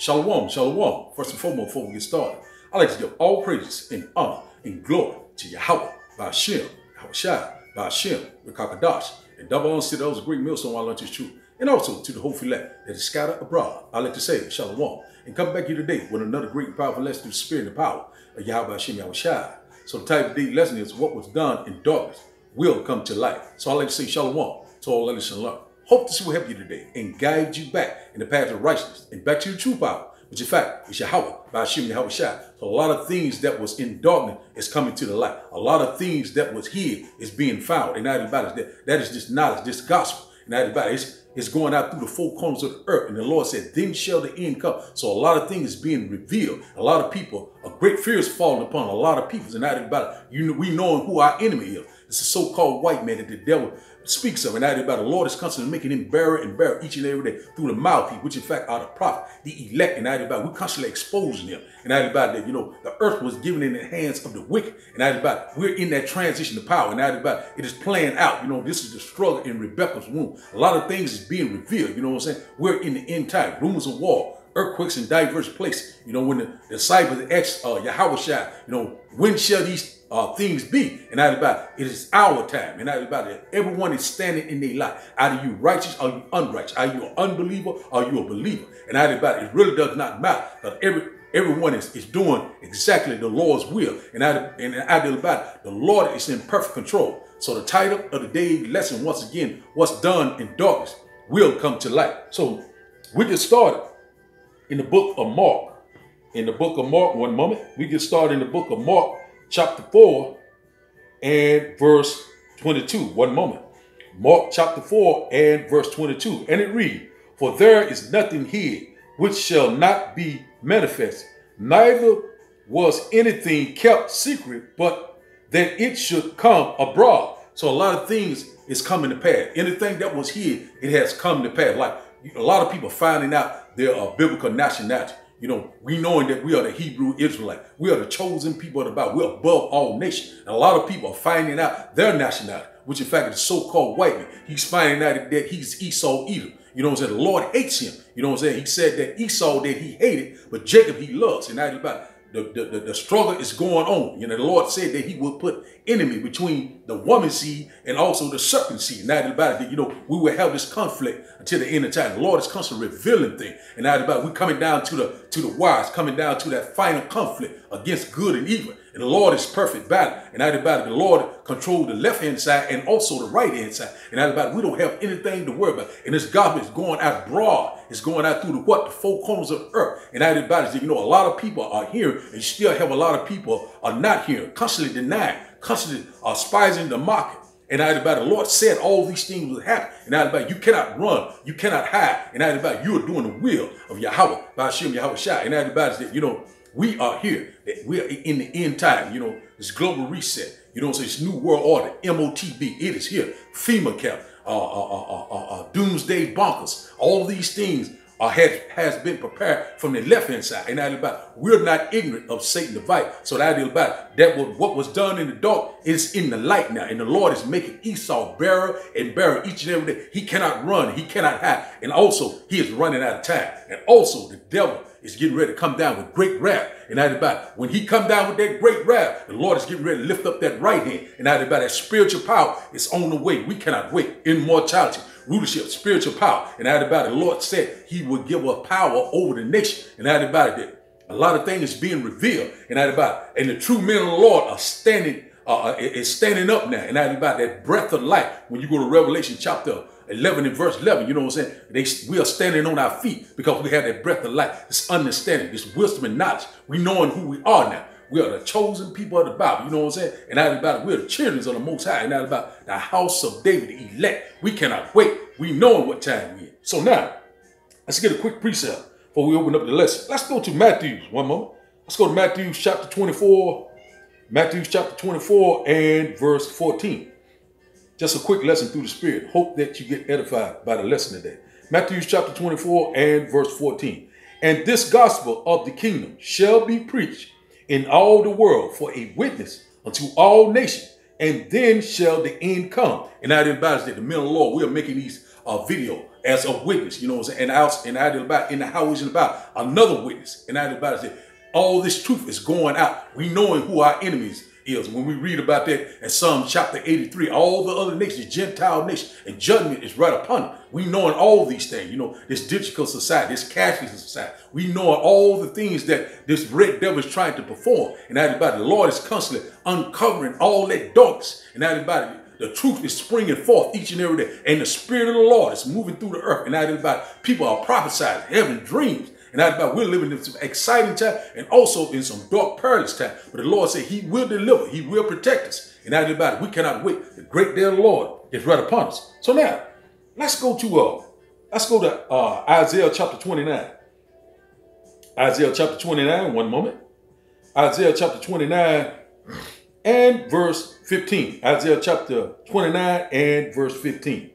Shalom, shalom. First and foremost, before we get started, I'd like to give all praises and honor and glory to Yahweh, Ba'ashem, Yahushua, Ba'ashem, Rekakadash, and double honors to those Greek millstone while unto his truth, and also to the whole elect that is scattered abroad. I'd like to say shalom, and come back here today with another great and powerful lesson through the spirit and the power of Yahweh, Ba'ashem, Yahushua. So the title of today's lesson is what was done in darkness will come to light. So I'd like to say shalom to all that listen and learn. Hope this will help you today and guide you back in the path of righteousness and back to the true power, which in fact is Yahweh, Ba'ashem, Yahushua. So a lot of things that was in darkness is coming to the light. A lot of things that was hid is being found. And that is this knowledge, this gospel. And it's going out through the four corners of the earth. And the Lord said, then shall the end come. So a lot of things is being revealed. A lot of people, a great fear is falling upon a lot of people. And we knowing who our enemy is. It's a so-called white man that the devil speaks of, and that about the Lord is constantly making him bear each and every day through the mouthpiece, which in fact are the prophet, the elect, and that about we constantly exposing them, and that about that the earth was given in the hands of the wicked, and that about we're in that transition to power, and that about it is playing out. This is the struggle in Rebecca's womb. A lot of things is being revealed. You know what I'm saying? We're in the end time, rumors of war, earthquakes in diverse places. When the disciples asked Yahushua, when shall these things be? And that about it is our time. And that about it, everyone is standing in their life. Either you righteous or you unrighteous. Are you an unbeliever or you a believer? And that about it really does not matter. Because everyone is doing exactly the Lord's will. And about it, the Lord is in perfect control. So the title of the day's lesson, once again, what's done in darkness will come to light. So we get started in the book of Mark. In the book of Mark, one moment. We get started in the book of Mark, chapter 4 and verse 22. One moment. Mark chapter 4 and verse 22. And it reads, for there is nothing hid which shall not be manifest, neither was anything kept secret, but that it should come abroad. So a lot of things is coming to pass. Anything that was hid, it has come to pass. Like a lot of people finding out their biblical nationality. We knowing that we are the Hebrew Israelite. We are the chosen people of the Bible. We're above all nations. And a lot of people are finding out their nationality, which in fact is so-called white man. He's finding out that he's Esau Edom. You know what I'm saying? The Lord hates him. You know what I'm saying? He said that Esau that he hated, but Jacob he loves. And that is about the struggle is going on. The Lord said that he would put enemy between the woman seed and also the serpent seed. And that is about it. We will have this conflict until the end of time. The Lord is constantly revealing things. And that is about it. We're coming down to the wise, coming down to that final conflict against good and evil. And the Lord is perfect battle. And that is about it. The Lord controls the left-hand side and also the right-hand side. And that is about it. We don't have anything to worry about. And this gospel is going out broad. It's going out through the four corners of the earth. And that is about it. A lot of people are here and still have a lot of people are not here, constantly denying, constantly despising the market. And that is about it. The Lord said all these things will happen. And that is about it. You cannot run. You cannot hide. And that is about it. You are doing the will of Yahweh, Ba'ashem, Yahushua. And that is about it. We are here. We are in the end time. This global reset. This new world order, MOTB. It is here. FEMA camp, doomsday bunkers. All these things has been prepared from the left-hand side. And that is about it. We're not ignorant of Satan's device. So that is about it. What was done in the dark is in the light now. And the Lord is making Esau barren each and every day. He cannot run. He cannot hide. And also, he is running out of time. And also, the devil is getting ready to come down with great wrath. And that is about it. When he come down with that great wrath, the Lord is getting ready to lift up that right hand. And that is about it. That spiritual power is on the way. We cannot wait. Immortality, rulership, spiritual power. And that is about it. The Lord said he would give us power over the nation. And that is about it. A lot of things is being revealed. And that is about it. And the true men of the Lord are standing up now. And that is about that breath of life. When you go to Revelation chapter 11 and verse 11, you know what I'm saying? We are standing on our feet because we have that breath of life, this understanding, this wisdom and knowledge. We knowing who we are now. We are the chosen people of the Bible. You know what I'm saying? And that is about it. We're the children of the Most High. And that is about the house of David, the elect. We cannot wait. We know what time we're in. So now, let's get a quick precept before we open up the lesson. Let's go to Matthew. One moment. Let's go to Matthew chapter 24. Matthew chapter 24 and verse 14. Just a quick lesson through the Spirit. Hope that you get edified by the lesson today. Matthew chapter 24 and verse 14. And this gospel of the kingdom shall be preached in all the world for a witness unto all nations, and then shall the end come. And that is about it. The men of the Lord, we are making these video as a witness, you know what I'm saying? And I did about in the house and about another witness. And I did about it. All this truth is going out. We knowing who our enemies is. When we read about that in Psalm chapter 83, all the other nations, Gentile nations, and judgment is right upon them. We knowing all these things, you know, this digital society, this cashless society. We knowing all the things that this red devil is trying to perform. And everybody, the Lord is constantly uncovering all that darkness. And everybody, the truth is springing forth each and every day. And the Spirit of the Lord is moving through the earth. And everybody, people are prophesying, having dreams. And everybody, we're living in some exciting time and also in some dark, perilous time. But the Lord said he will deliver. He will protect us. And everybody, we cannot wait. The great day of the Lord is right upon us. So now, let's go to Isaiah chapter 29. Isaiah chapter 29, one moment. Isaiah chapter 29 and verse 15. Isaiah chapter 29 and verse 15.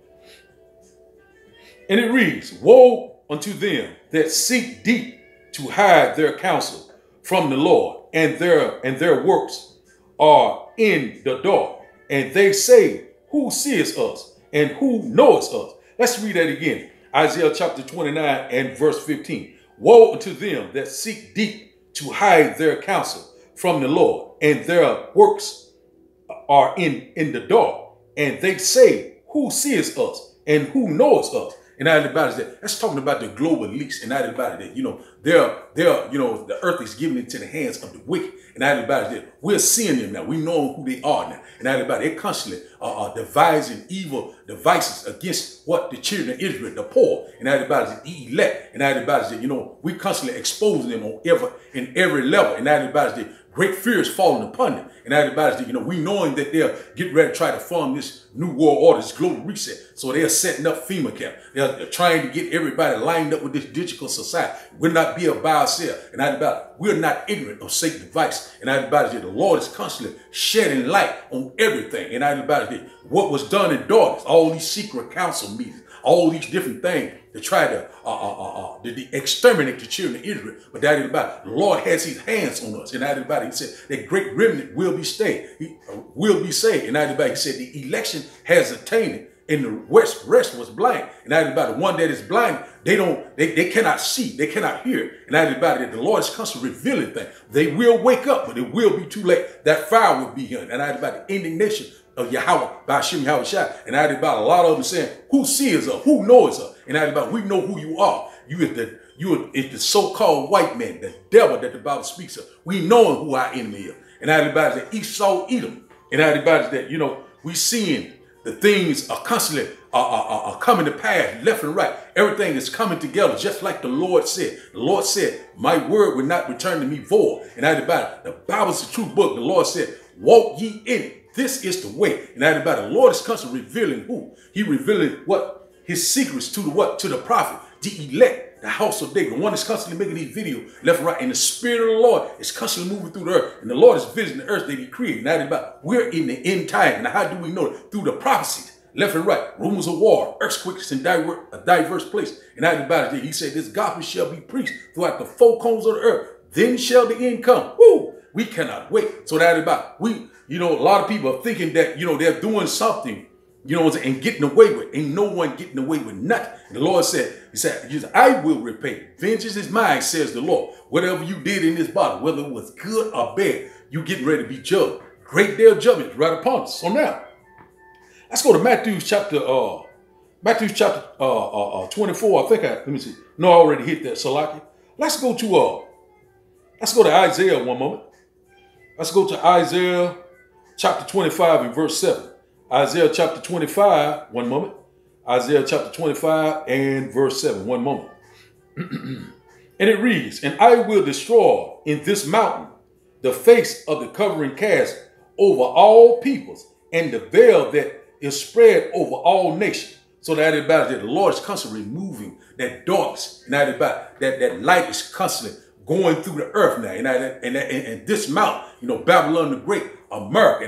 And it reads, woe unto them that seek deep to hide their counsel from the Lord, and their works are in the dark. And they say, who sees us and who knows us? Let's read that again. Isaiah chapter 29 and verse 15. Woe unto them that seek deep to hide their counsel from the Lord, and their works are in the dark. And they say, who sees us and who knows us? And everybody that that's talking about the global elites, and everybody that, you know, they're you know, the earth is given into the hands of the wicked. And everybody that we're seeing them now. We know who they are now. And everybody, they're constantly devising evil devices against what the children of Israel, the poor, and everybody's the elect, and everybody's that, you know, we constantly exposing them on every level. And everybody's that great fear is falling upon them. And everybody's that, you know, we knowing that they're getting ready to try to form this new world order, this global reset. So they're setting up FEMA camp. They're trying to get everybody lined up with this digital society. We'll not be by ourselves. And everybody, we're not ignorant of Satan's device. And everybody, the Lord is constantly shedding light on everything. And everybody, what was done in darkness, all these secret council meetings, all these different things to try to exterminate the children of Israel. But that is about the Lord has his hands on us. And that is about, he said, that great remnant will be saved. He will be saved. And that is about, he said, the election has attained it. And the rest was blind. And that is about the one that is blind, they cannot see, they cannot hear. And that is about it. The Lord is constantly revealing things. They will wake up, but it will be too late. That fire will be here. And that is about the indignation of Yahweh, by Hashem Yahweh Shai. And that is about a lot of them saying, who sees her, who knows her? And that is about, we know who you are. You is the so-called white man, the devil that the Bible speaks of. We know who our enemy is. And that is about that Esau, Edom. And that is about that, you know, we seeing the things are constantly are coming to pass left and right. Everything is coming together just like the Lord said. The Lord said, my word will not return to me void. And that is about it. The Bible is the true book. The Lord said, walk ye in it. This is the way. And that is about it. The Lord is constantly revealing who? He revealing what? His secrets to the what? To the prophet, the elect, the house of David. The one that's constantly making these videos left and right. And the Spirit of the Lord is constantly moving through the earth. And the Lord is visiting the earth that he created. And that is about, we're in the end time. And how do we know it? Through the prophecies. Left and right, rumors of war, earthquakes in diverse places. And that is about it. He said, this gospel shall be preached throughout the four corners of the earth. Then shall the end come. Woo! We cannot wait. So that is about, you know, a lot of people are thinking that, you know, they're doing something, you know, and getting away with. Ain't no one getting away with nothing. And the Lord said, he said, I will repay. Vengeance is mine, says the Lord. Whatever you did in this body, whether it was good or bad, you getting ready to be judged. Great day of judgment is right upon us. So now, let's go to Matthew chapter 24. I think let me see. No, I already hit that, Salaki. Let's go to Isaiah one moment. Let's go to Isaiah chapter 25 and verse 7. Isaiah chapter 25, one moment. Isaiah chapter 25 and verse 7, one moment. And it reads, and I will destroy in this mountain the face of the covering cast over all peoples, and the veil that is spread over all nations. So that is about it. The Lord is constantly removing that darkness. And that is about that light is constantly going through the earth now. And this mountain, you know, Babylon the Great, America,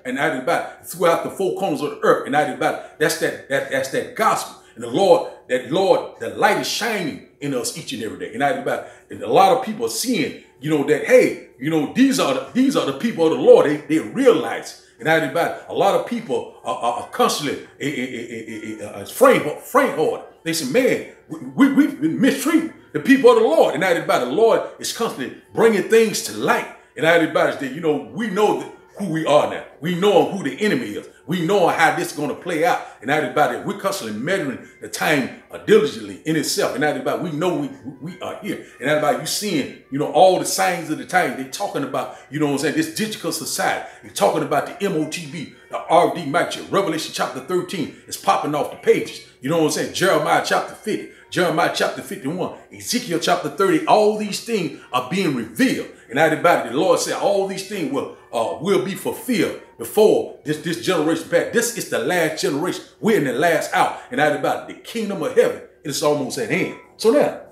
and that is about throughout the four corners of the earth. And that is about that's that gospel. And the Lord, the light is shining in us each and every day. And that is about, and a lot of people are seeing, you know, that, hey, you know, these are the people of the Lord. They realize. And that is about, a lot of people are constantly faint-hearted. They say, man, we've been mistreating the people of the Lord. And everybody, the Lord is constantly bringing things to light. And everybody's that, you know, we know that who we are now. We know who the enemy is. We know how this is going to play out. And everybody, we're constantly measuring the time diligently in itself. And everybody, we know we are here. And everybody, you seeing, you know, all the signs of the time. They're talking about, you know what I'm saying, this digital society. They're talking about the MOTB, the RD microchip. Revelation chapter 13 is popping off the pages. You know what I'm saying? Jeremiah chapter 50. Jeremiah chapter 51, Ezekiel chapter 30, all these things are being revealed. And everybody, the Lord said all these things will be fulfilled before this generation pass. This is the last generation. We're in the last hour. And everybody, the kingdom of heaven is almost at hand. So now,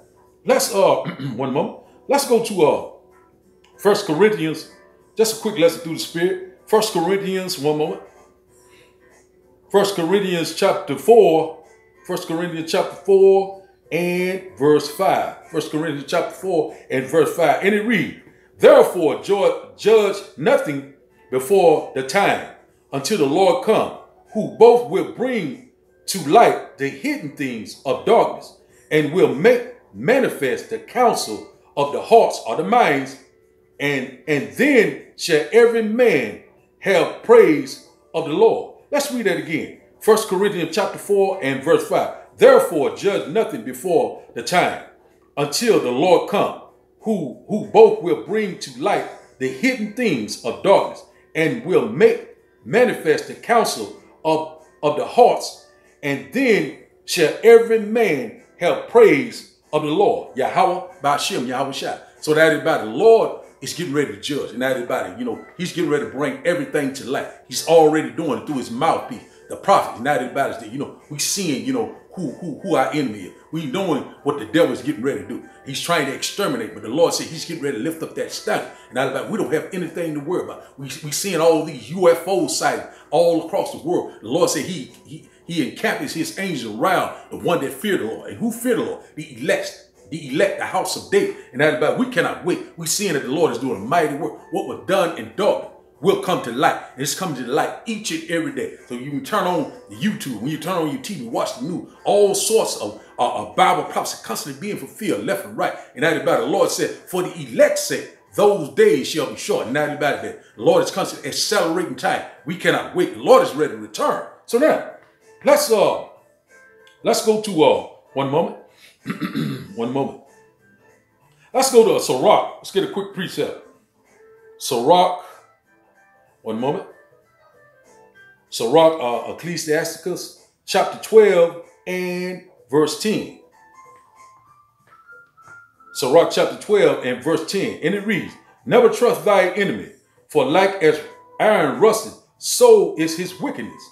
let's, one moment. Let's go to 1 Corinthians, just a quick lesson through the Spirit. 1 Corinthians, one moment. 1 Corinthians chapter 4, 1 Corinthians chapter 4, and verse 5. 1 Corinthians chapter 4 and verse 5. And it reads, therefore judge nothing before the time until the Lord come, who both will bring to light the hidden things of darkness and will make manifest the counsel of the hearts or the minds. And then shall every man have praise of the Lord. Let's read that again. 1 Corinthians chapter 4 and verse 5. Therefore, judge nothing before the time until the Lord come, who both will bring to light the hidden things of darkness and will make manifest the counsel of the hearts. And then shall every man have praise of the Lord. Yahweh, Ba'ashem, Yahweh Shai. So that everybody, the Lord is getting ready to judge. And everybody, you know, he's getting ready to bring everything to light. He's already doing it through his mouthpiece, the prophet. And everybody's there, you know, we seeing, you know, who our enemy is. We knowing what the devil is getting ready to do. He's trying to exterminate, but the Lord said he's getting ready to lift up that standard. And everybody, we don't have anything to worry about. We seeing all these UFO sights all across the world. The Lord said he encamped his angels around the one that feared the Lord. And who feared the Lord? The elect, the house of David. And everybody, we cannot wait. We're seeing that the Lord is doing a mighty work. What was done in darkness will come to light. And it's coming to light each and every day. So you can turn on the YouTube, when you turn on your TV, watch the news, all sorts of Bible prophecy constantly being fulfilled left and right. And everybody, the Lord said, for the elect's sake, those days shall be short. And everybody, the Lord is constantly accelerating time. We cannot wait. The Lord is ready to return. So now, let's go to one moment. One moment. Let's go to Sirach. Let's get a quick precept. Sirach. One moment. Sirach, Ecclesiasticus, chapter 12 and verse 10. Sirach chapter 12 and verse 10. And it reads, never trust thy enemy, for like as iron rusted, so is his wickedness.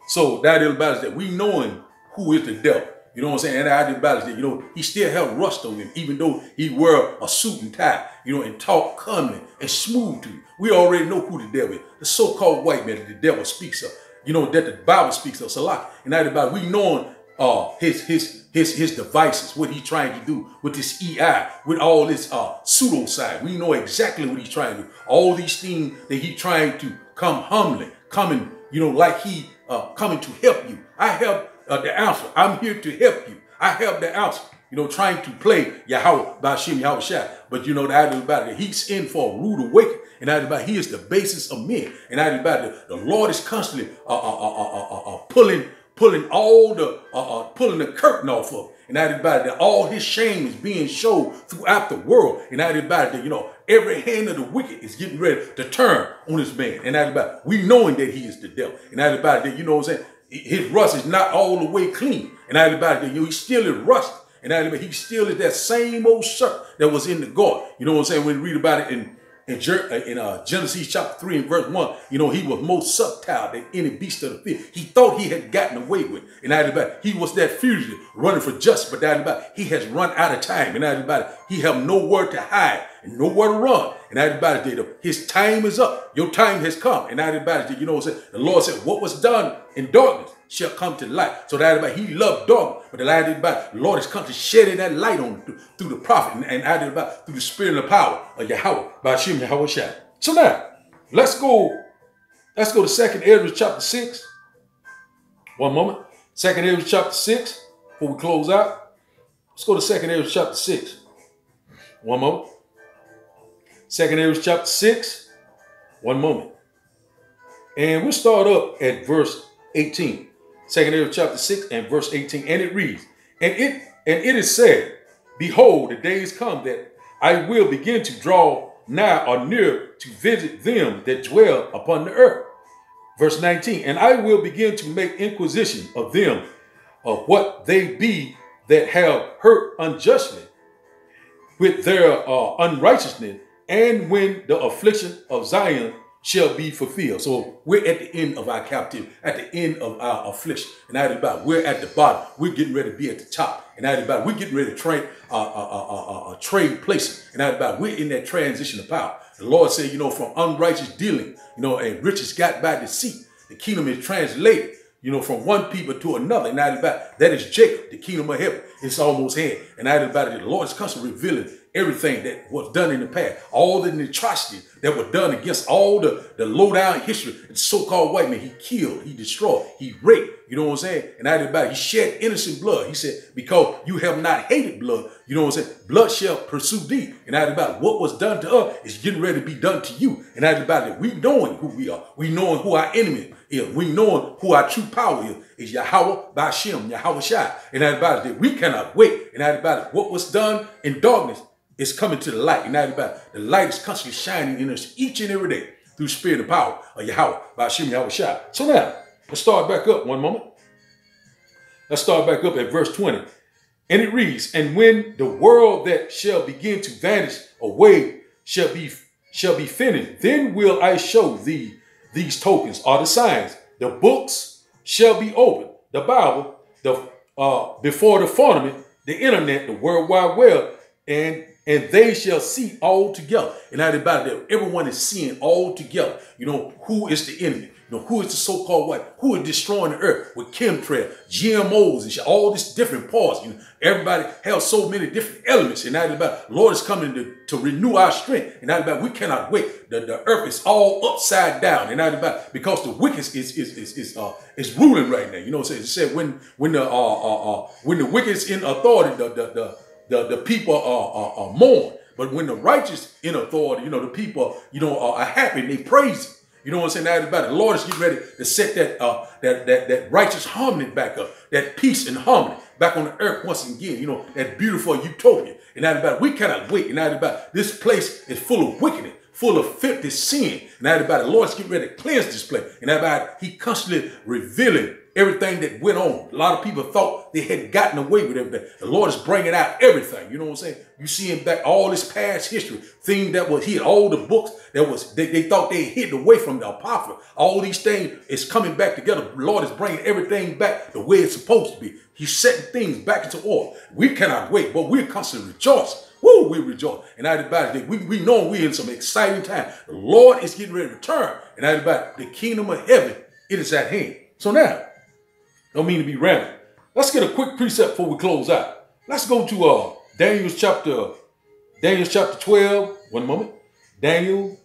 So that is about it, that we knowing who is the devil. You know what I'm saying? And I did about it, you know, he still have rust on him, even though he wear a suit and tie, you know, and talk calmly and smooth to you. We already know who the devil is. The so-called white man that the devil speaks of, you know, that the Bible speaks of. So like, and that about we knowing his devices, what he's trying to do with this EI, with all this pseudo side. We know exactly what he's trying to do. All these things that he's trying to come humbly, coming, you know, like he coming to help you. I help the answer. I'm here to help you. I help the answer. You know, trying to play Yahweh, Ba'ashem, Yahweh Shai. But you know, the idea about it, he's in for a rude awakening. And that about he is the basis of men. And that about it, the Lord is constantly pulling all the pulling the curtain off of. And that about it, all his shame is being shown throughout the world. And that about it, you know, every hand of the wicked is getting ready to turn on this man. And that about it, we knowing that he is the devil. And that about it, you know what I'm saying? His rust is not all the way clean. And that about it, you know, he still is rust. And that about it, he still is that same old shirt that was in the garden. You know what I'm saying? When you read about it in Genesis chapter 3 and verse 1, you know, he was more subtle than any beast of the field. He thought he had gotten away with it. And that about it, he was that fugitive running for justice. But that about it, he has run out of time. And that about it, he have nowhere to hide and nowhere to run. And that about it, his time is up. Your time has come. And that about it, you know what I'm saying? The Lord said, what was done in darkness shall come to light. So that about he loved darkness, but the light about the Lord has come to shedding that light on through the prophet and added about through the spirit and the power of Yahweh, Ba'ashem, Yahweh Shai. So now let's go to 2nd Ezra chapter 6. One moment. 2nd Ezra chapter 6, before we close out. Let's go to 2 Ezra chapter 6. One moment. 2 Ezra chapter 6. One moment. And we'll start up at verse 18. 2 Ezra chapter 6 and verse 18. And it reads, And it is said, Behold, the days come that I will begin to draw nigh or near to visit them that dwell upon the earth. Verse 19, And I will begin to make inquisition of them, of what they be that have hurt unjustly with their unrighteousness, and when the affliction of Zion shall be fulfilled. So we're at the end of our captivity, at the end of our affliction. And that is about, we're at the bottom. We're getting ready to be at the top. And that is about, we're getting ready to trade places. And that is about, we're in that transition of power. The Lord said, from unrighteous dealing, and riches got by deceit. The kingdom is translated, from one people to another. And that is about, that is Jacob, the kingdom of heaven. It's almost here. And that is about it. The Lord is constantly revealing everything that was done in the past, all the atrocities that were done against all the low-down history, the so-called white man. He killed, he destroyed, he raped, you know what I'm saying? And that is about it. He shed innocent blood. He said, because you have not hated blood, you know what I'm saying? Blood shall pursue thee. And that is about it. What was done to us is getting ready to be done to you. And that is about it. We knowing who we are. We knowing who our enemy is. We knowing who our true power is Yahweh Ba'Shem, Yahweh Shai. And that is about it. We cannot wait. And that is about it. What was done in darkness is coming to the light. And that is about it. The light is constantly shining in us each and every day through the spirit and power of Yahweh Ba'Shem, Yahweh Shai. So now, let's start back up one moment. Let's start back up at verse 20. And it reads, And when the world that shall begin to vanish away shall be finished, then will I show thee these tokens or the signs. The books shall be opened, the Bible, before the firmament, the internet, the World Wide Web, and they shall see all together. And that is about it. Everyone is seeing all together. Who is the enemy? Who is the so-called white? Who is destroying the earth with chemtrail, GMOs, and shit, all these different parts. Everybody has so many different elements. And that is about it. Lord is coming to renew our strength. And that is about it. We cannot wait. The earth is all upside down. And that is about it. Because the wicked is ruling right now. It said when the wicked is in authority, the people are mourn. But when the righteous in authority, the people, are happy and they praise him. You know what I'm saying? That is about it. The Lord is getting ready to set that righteous harmony back up, that peace and harmony back on the earth once again. That beautiful utopia. And that is about it. We cannot wait. And that is about it. This place is full of wickedness, full of filthy sin. And that is about it. The Lord is getting ready to cleanse this place. And that is about it. He constantly revealing everything that went on. A lot of people thought they had gotten away with everything. The Lord is bringing out everything. You know what I'm saying? You see him back all this past history, thing that was hid, all the books that was they thought they had hidden away from the Apocrypha. All these things is coming back together. The Lord is bringing everything back the way it's supposed to be. He's setting things back into order. We cannot wait, but we're constantly rejoicing. Woo, we rejoice. And that is about it. We know we're in some exciting time. The Lord is getting ready to return. And that is about it. The kingdom of heaven, it is at hand. So now, don't mean to be random. Let's get a quick precept before we close out. Let's go to Daniel chapter 12. One moment. Daniel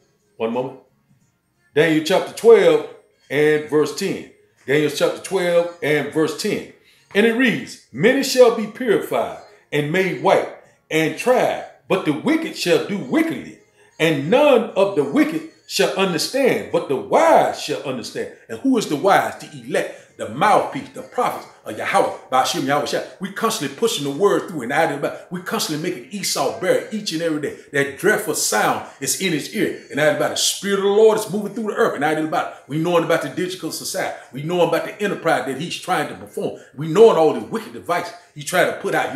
chapter 12 and verse 10. Daniel chapter 12 and verse 10. And it reads, Many shall be purified and made white and tried, but the wicked shall do wickedly, and none of the wicked shall understand, but the wise shall understand. And who is the wise? The elect, the mouthpiece, the prophets of Yahweh, Ba'Shem, Yahweh Shai. We constantly pushing the word through, and we constantly making Esau bear each and every day. That dreadful sound is in his ear, and that about the Spirit of the Lord is moving through the earth, and that about it. We knowing about the digital society. We knowing about the enterprise that he's trying to perform. We knowing all the wicked devices he's trying to put out.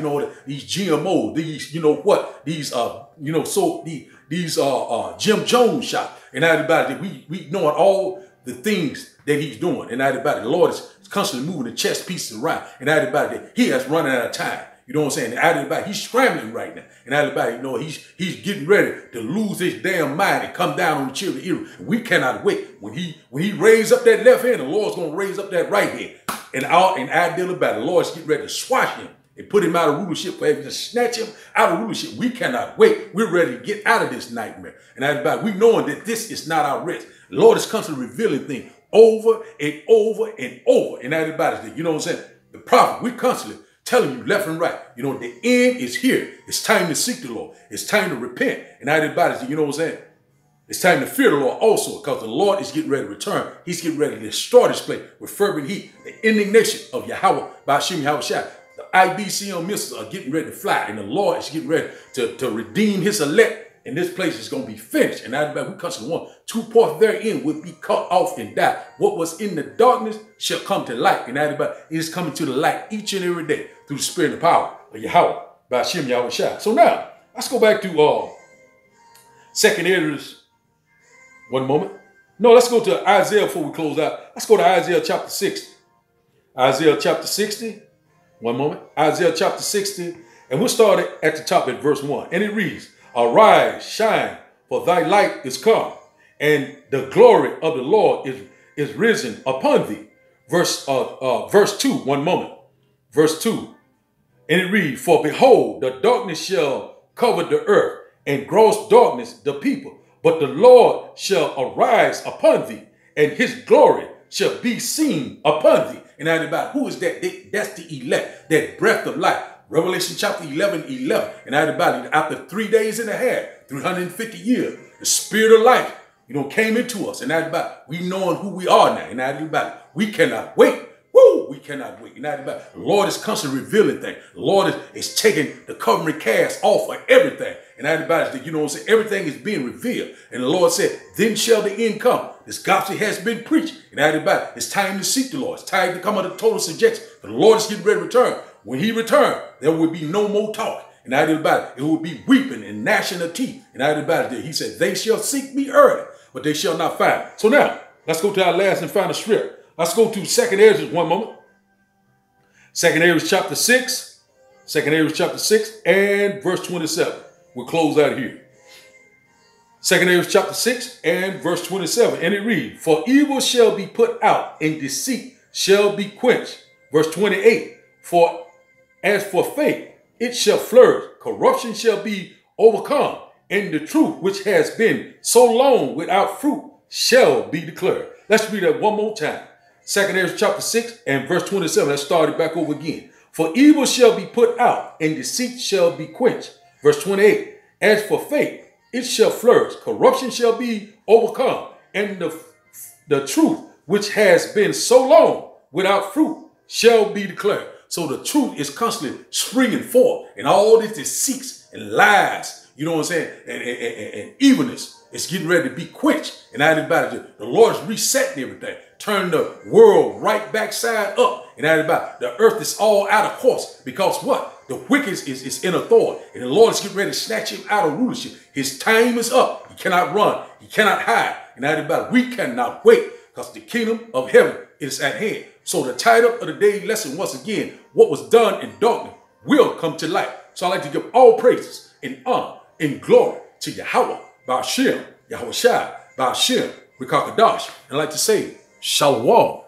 These GMOs, these these Jim Jones shots, and that about it. We knowing all the things that he's doing, and that about it. The Lord is constantly moving the chess pieces around, and that about it. He has running out of time. You know what I'm saying? And that about it, he's scrambling right now, and that about it, he's getting ready to lose his damn mind and come down on the children of Israel. We cannot wait when he raise up that left hand. The Lord's gonna raise up that right hand, and our deal about it. The Lord's getting ready to swat him and put him out of rulership forever, to snatch him out of rulership. We cannot wait. We're ready to get out of this nightmare, and that about it. We knowing that this is not our rest. The Lord is constantly revealing things over and over and over. And that about it. You know what I'm saying? The prophet, we constantly telling you left and right, you know, the end is here. It's time to seek the Lord. It's time to repent. And everybody, you know what I'm saying? It's time to fear the Lord also, because the Lord is getting ready to return. He's getting ready to destroy this place with fervent heat. The indignation of Yahweh, Ba'ashim Yahweh Shai. The IBCM missiles are getting ready to fly, and the Lord is getting ready to redeem his elect. And this place is going to be finished. And everybody, we consider one, 2 parts therein will be cut off and die. What was in the darkness shall come to light. And everybody is coming to the light each and every day through the spirit and power of Yahweh, Ba'ashim Yahweh Shai. So now, let's go back to 2nd Ezra. One moment. No, let's go to Isaiah before we close out. Let's go to Isaiah chapter 60. Isaiah chapter 60. One moment. Isaiah chapter 60. And we'll start at the top at verse 1. And it reads, Arise, shine, for thy light is come, and the glory of the Lord is risen upon thee. Verse 2. One moment. Verse 2. And it reads, For behold, the darkness shall cover the earth, and gross darkness the people. But the Lord shall arise upon thee, and his glory shall be seen upon thee. And everybody, who is that? That's the elect, that breath of life. Revelation chapter 11:11. And everybody, after 3 days and a half, 350 years, the spirit of life, you know, came into us. And everybody, we knowing who we are now. And everybody, we cannot wait. Woo! We cannot wait. And everybody, the Lord is constantly revealing things. The Lord is taking the covering cast off of everything. And everybody, you know what I'm saying? Everything is being revealed. And the Lord said, then shall the end come. This gospel has been preached. And everybody, it's time to seek the Lord. It's time to come under total subjection. The Lord is getting ready to return. When he returns, there will be no more talk. And everybody, it will be weeping and gnashing of teeth. And everybody, he said, they shall seek me early, but they shall not find. So now, let's go to our last and final script. Let's go to 2nd Ezra, one moment. 2nd Ezra chapter 6. 2nd Ezra chapter 6 and verse 27. We'll close out here. 2nd Ezra chapter 6 and verse 27. And it reads, For evil shall be put out, and deceit shall be quenched. Verse 28. For as for faith, it shall flourish. Corruption shall be overcome. And the truth, which has been so long without fruit, shall be declared. Let's read that one more time. 2nd Ezra chapter 6 and verse 27. Let's start it back over again. For evil shall be put out, and deceit shall be quenched. Verse 28. As for faith, it shall flourish. Corruption shall be overcome. And the truth, which has been so long without fruit, shall be declared. So the truth is constantly springing forth. And all this deceits and lies, you know what I'm saying, and evilness is getting ready to be quenched. And everybody, the Lord is resetting everything. Turn the world right backside up. And everybody, the earth is all out of course. Because what? The wicked is in authority. And the Lord is getting ready to snatch him out of rulership. His time is up. He cannot run. He cannot hide. And everybody, we cannot wait. Because the kingdom of heaven is at hand. So the title of the daily lesson, once again, what was done in darkness will come to light. So I'd like to give all praises and honor and glory to Yahweh, Ba'ashim, Yahweh Shai, Ba'ashim, Rekakadash. And I'd like to say, Shalom.